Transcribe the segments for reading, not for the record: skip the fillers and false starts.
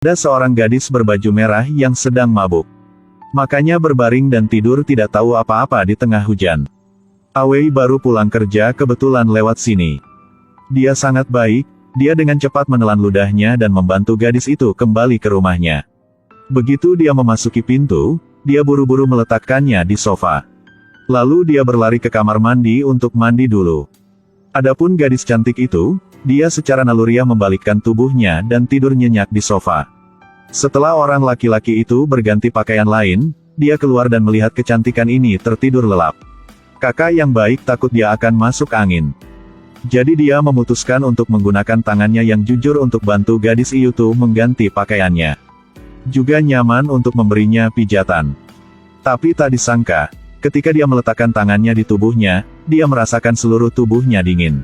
Ada seorang gadis berbaju merah yang sedang mabuk. Makanya berbaring dan tidur tidak tahu apa-apa di tengah hujan. Awei baru pulang kerja kebetulan lewat sini. Dia sangat baik, dia dengan cepat menelan ludahnya dan membantu gadis itu kembali ke rumahnya. Begitu dia memasuki pintu, dia buru-buru meletakkannya di sofa. Lalu dia berlari ke kamar mandi untuk mandi dulu. Adapun gadis cantik itu, dia secara naluriah membalikkan tubuhnya dan tidur nyenyak di sofa. Setelah orang laki-laki itu berganti pakaian lain, dia keluar dan melihat kecantikan ini tertidur lelap. Kakak yang baik takut dia akan masuk angin. Jadi dia memutuskan untuk menggunakan tangannya yang jujur untuk bantu gadis itu mengganti pakaiannya. Juga nyaman untuk memberinya pijatan. Tapi tak disangka, ketika dia meletakkan tangannya di tubuhnya, dia merasakan seluruh tubuhnya dingin.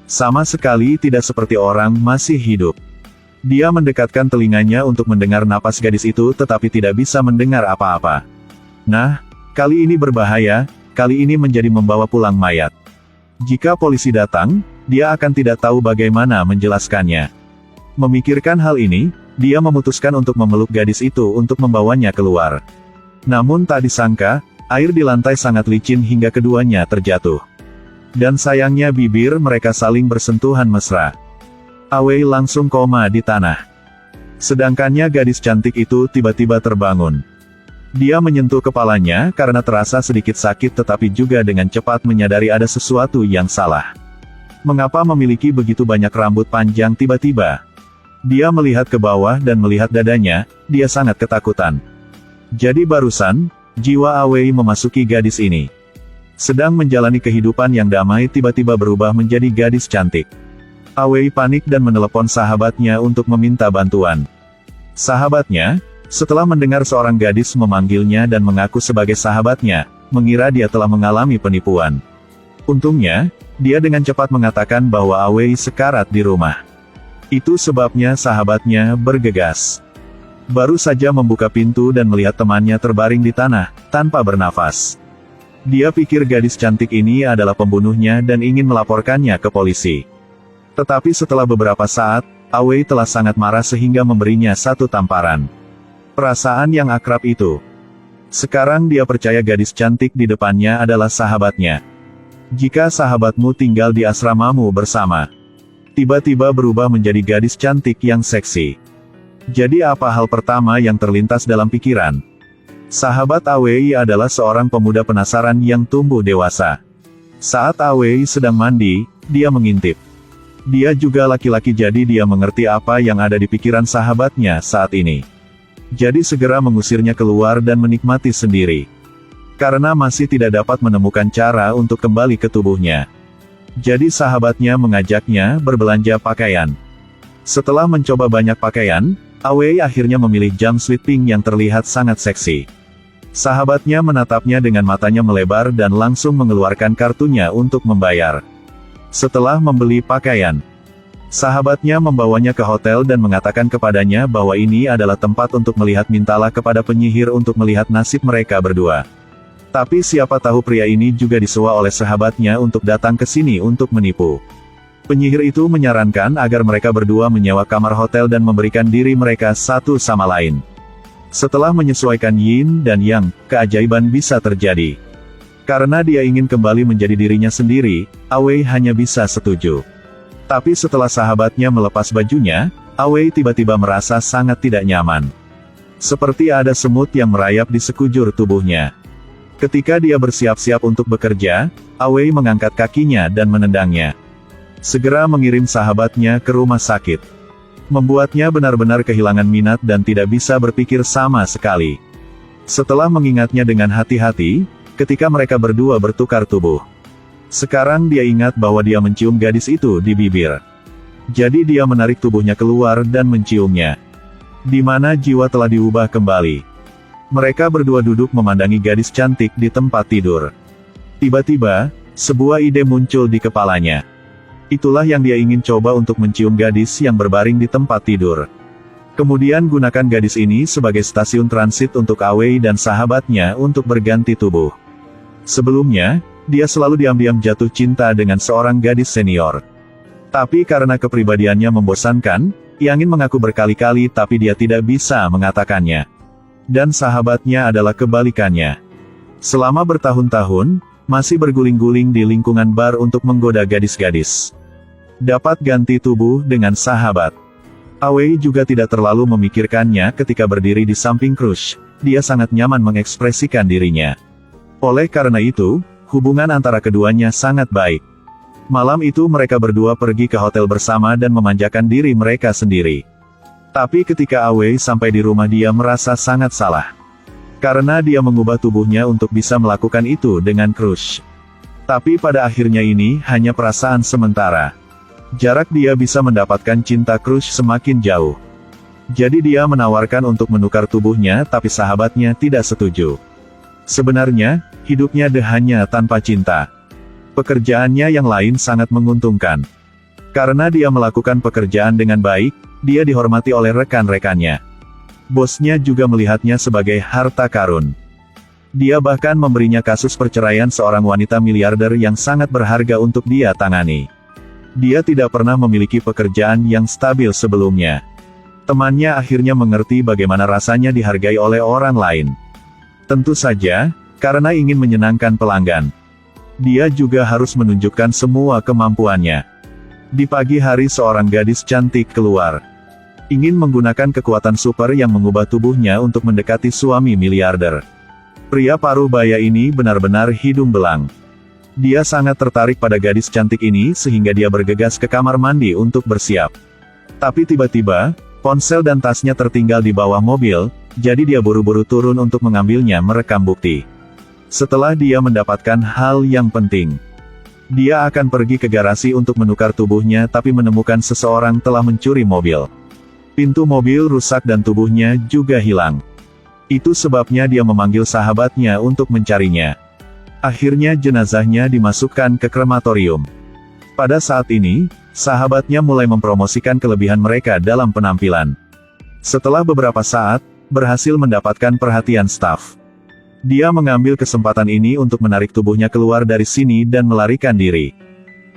Sama sekali tidak seperti orang masih hidup. Dia mendekatkan telinganya untuk mendengar napas gadis itu tetapi tidak bisa mendengar apa-apa. Nah, kali ini berbahaya, kali ini menjadi membawa pulang mayat. Jika polisi datang, dia akan tidak tahu bagaimana menjelaskannya. Memikirkan hal ini, dia memutuskan untuk memeluk gadis itu untuk membawanya keluar. Namun tak disangka, air di lantai sangat licin hingga keduanya terjatuh. Dan sayangnya bibir mereka saling bersentuhan mesra. Awei langsung koma di tanah. Sedangkannya gadis cantik itu tiba-tiba terbangun. Dia menyentuh kepalanya karena terasa sedikit sakit tetapi juga dengan cepat menyadari ada sesuatu yang salah. Mengapa memiliki begitu banyak rambut panjang tiba-tiba? Dia melihat ke bawah dan melihat dadanya, dia sangat ketakutan. Jadi barusan, jiwa Awei memasuki gadis ini. Sedang menjalani kehidupan yang damai tiba-tiba berubah menjadi gadis cantik. Awei panik dan menelepon sahabatnya untuk meminta bantuan. Sahabatnya, setelah mendengar seorang gadis memanggilnya dan mengaku sebagai sahabatnya, mengira dia telah mengalami penipuan. Untungnya, dia dengan cepat mengatakan bahwa Awei sekarat di rumah. Itu sebabnya sahabatnya bergegas. Baru saja membuka pintu dan melihat temannya terbaring di tanah, tanpa bernafas. Dia pikir gadis cantik ini adalah pembunuhnya dan ingin melaporkannya ke polisi. Tetapi setelah beberapa saat, Awei telah sangat marah sehingga memberinya satu tamparan. Perasaan yang akrab itu. Sekarang dia percaya gadis cantik di depannya adalah sahabatnya. Jika sahabatmu tinggal di asramamu bersama, tiba-tiba berubah menjadi gadis cantik yang seksi. Jadi apa hal pertama yang terlintas dalam pikiran? Sahabat Awei adalah seorang pemuda penasaran yang tumbuh dewasa. Saat Awei sedang mandi, dia mengintip. Dia juga laki-laki jadi dia mengerti apa yang ada di pikiran sahabatnya saat ini. Jadi segera mengusirnya keluar dan menikmati sendiri. Karena masih tidak dapat menemukan cara untuk kembali ke tubuhnya. Jadi sahabatnya mengajaknya berbelanja pakaian. Setelah mencoba banyak pakaian, Awei akhirnya memilih jumpsuit pink yang terlihat sangat seksi. Sahabatnya menatapnya dengan matanya melebar dan langsung mengeluarkan kartunya untuk membayar. Setelah membeli pakaian, sahabatnya membawanya ke hotel dan mengatakan kepadanya bahwa ini adalah tempat untuk melihat mintalah kepada penyihir untuk melihat nasib mereka berdua. Tapi siapa tahu pria ini juga disewa oleh sahabatnya untuk datang ke sini untuk menipu. Penyihir itu menyarankan agar mereka berdua menyewa kamar hotel dan memberikan diri mereka satu sama lain. Setelah menyesuaikan yin dan yang, keajaiban bisa terjadi. Karena dia ingin kembali menjadi dirinya sendiri, Awei hanya bisa setuju. Tapi setelah sahabatnya melepas bajunya, Awei tiba-tiba merasa sangat tidak nyaman. Seperti ada semut yang merayap di sekujur tubuhnya. Ketika dia bersiap-siap untuk bekerja, Awei mengangkat kakinya dan menendangnya. Segera mengirim sahabatnya ke rumah sakit. Membuatnya benar-benar kehilangan minat dan tidak bisa berpikir sama sekali. Setelah mengingatnya dengan hati-hati, ketika mereka berdua bertukar tubuh. Sekarang dia ingat bahwa dia mencium gadis itu di bibir. Jadi dia menarik tubuhnya keluar dan menciumnya. Di mana jiwa telah diubah kembali. Mereka berdua duduk memandangi gadis cantik di tempat tidur. Tiba-tiba, sebuah ide muncul di kepalanya. Itulah yang dia ingin coba untuk mencium gadis yang berbaring di tempat tidur. Kemudian gunakan gadis ini sebagai stasiun transit untuk Awei dan sahabatnya untuk berganti tubuh. Sebelumnya, dia selalu diam-diam jatuh cinta dengan seorang gadis senior. Tapi karena kepribadiannya membosankan, Iangin mengaku berkali-kali tapi dia tidak bisa mengatakannya. Dan sahabatnya adalah kebalikannya. Selama bertahun-tahun, masih berguling-guling di lingkungan bar untuk menggoda gadis-gadis. Dapat ganti tubuh dengan sahabat. Awei juga tidak terlalu memikirkannya ketika berdiri di samping Crush. Dia sangat nyaman mengekspresikan dirinya. Oleh karena itu, hubungan antara keduanya sangat baik. Malam itu mereka berdua pergi ke hotel bersama dan memanjakan diri mereka sendiri. Tapi ketika Awei sampai di rumah dia merasa sangat salah. Karena dia mengubah tubuhnya untuk bisa melakukan itu dengan Crush. Tapi pada akhirnya ini hanya perasaan sementara. Jarak dia bisa mendapatkan cinta Crush semakin jauh. Jadi dia menawarkan untuk menukar tubuhnya tapi sahabatnya tidak setuju. Sebenarnya, hidupnya hanya tanpa cinta. Pekerjaannya yang lain sangat menguntungkan. Karena dia melakukan pekerjaan dengan baik, dia dihormati oleh rekan-rekannya. Bosnya juga melihatnya sebagai harta karun. Dia bahkan memberinya kasus perceraian seorang wanita miliarder yang sangat berharga untuk dia tangani. Dia tidak pernah memiliki pekerjaan yang stabil sebelumnya. Temannya akhirnya mengerti bagaimana rasanya dihargai oleh orang lain. Tentu saja, karena ingin menyenangkan pelanggan. Dia juga harus menunjukkan semua kemampuannya. Di pagi hari seorang gadis cantik keluar. Ingin menggunakan kekuatan super yang mengubah tubuhnya untuk mendekati suami miliarder. Pria paruh baya ini benar-benar hidung belang. Dia sangat tertarik pada gadis cantik ini sehingga dia bergegas ke kamar mandi untuk bersiap. Tapi tiba-tiba, ponsel dan tasnya tertinggal di bawah mobil, jadi dia buru-buru turun untuk mengambilnya merekam bukti. Setelah dia mendapatkan hal yang penting, dia akan pergi ke garasi untuk menukar tubuhnya tapi menemukan seseorang telah mencuri mobil. Pintu mobil rusak dan tubuhnya juga hilang. Itu sebabnya dia memanggil sahabatnya untuk mencarinya. Akhirnya jenazahnya dimasukkan ke krematorium. Pada saat ini, sahabatnya mulai mempromosikan kelebihan mereka dalam penampilan. Setelah beberapa saat, berhasil mendapatkan perhatian staf. Dia mengambil kesempatan ini untuk menarik tubuhnya keluar dari sini dan melarikan diri.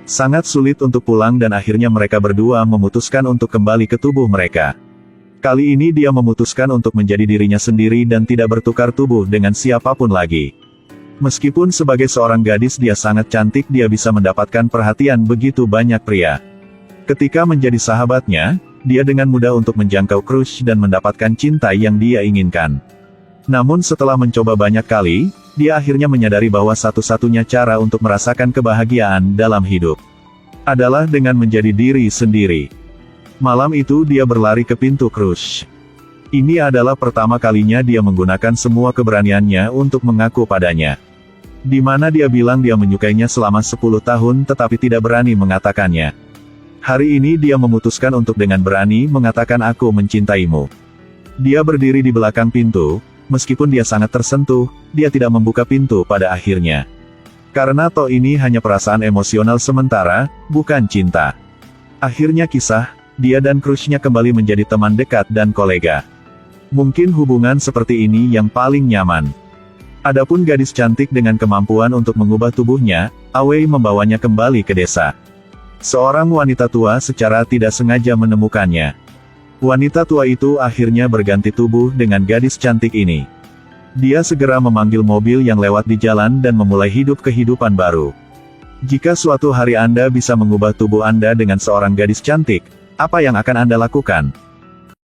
Sangat sulit untuk pulang dan akhirnya mereka berdua memutuskan untuk kembali ke tubuh mereka. Kali ini dia memutuskan untuk menjadi dirinya sendiri dan tidak bertukar tubuh dengan siapapun lagi. Meskipun sebagai seorang gadis dia sangat cantik, dia bisa mendapatkan perhatian begitu banyak pria. Ketika menjadi sahabatnya, dia dengan mudah untuk menjangkau Crush dan mendapatkan cinta yang dia inginkan. Namun setelah mencoba banyak kali, dia akhirnya menyadari bahwa satu-satunya cara untuk merasakan kebahagiaan dalam hidup adalah dengan menjadi diri sendiri. Malam itu dia berlari ke pintu Crush. Ini adalah pertama kalinya dia menggunakan semua keberaniannya untuk mengaku padanya. Di mana dia bilang dia menyukainya selama 10 tahun tetapi tidak berani mengatakannya. Hari ini dia memutuskan untuk dengan berani mengatakan aku mencintaimu. Dia berdiri di belakang pintu. Meskipun dia sangat tersentuh, dia tidak membuka pintu pada akhirnya. Karena toh ini hanya perasaan emosional sementara, bukan cinta. Akhirnya kisah, dia dan Crushnya kembali menjadi teman dekat dan kolega. Mungkin hubungan seperti ini yang paling nyaman. Adapun gadis cantik dengan kemampuan untuk mengubah tubuhnya, Awei membawanya kembali ke desa. Seorang wanita tua secara tidak sengaja menemukannya. Wanita tua itu akhirnya berganti tubuh dengan gadis cantik ini. Dia segera memanggil mobil yang lewat di jalan dan memulai hidup kehidupan baru. Jika suatu hari Anda bisa mengubah tubuh Anda dengan seorang gadis cantik, apa yang akan Anda lakukan?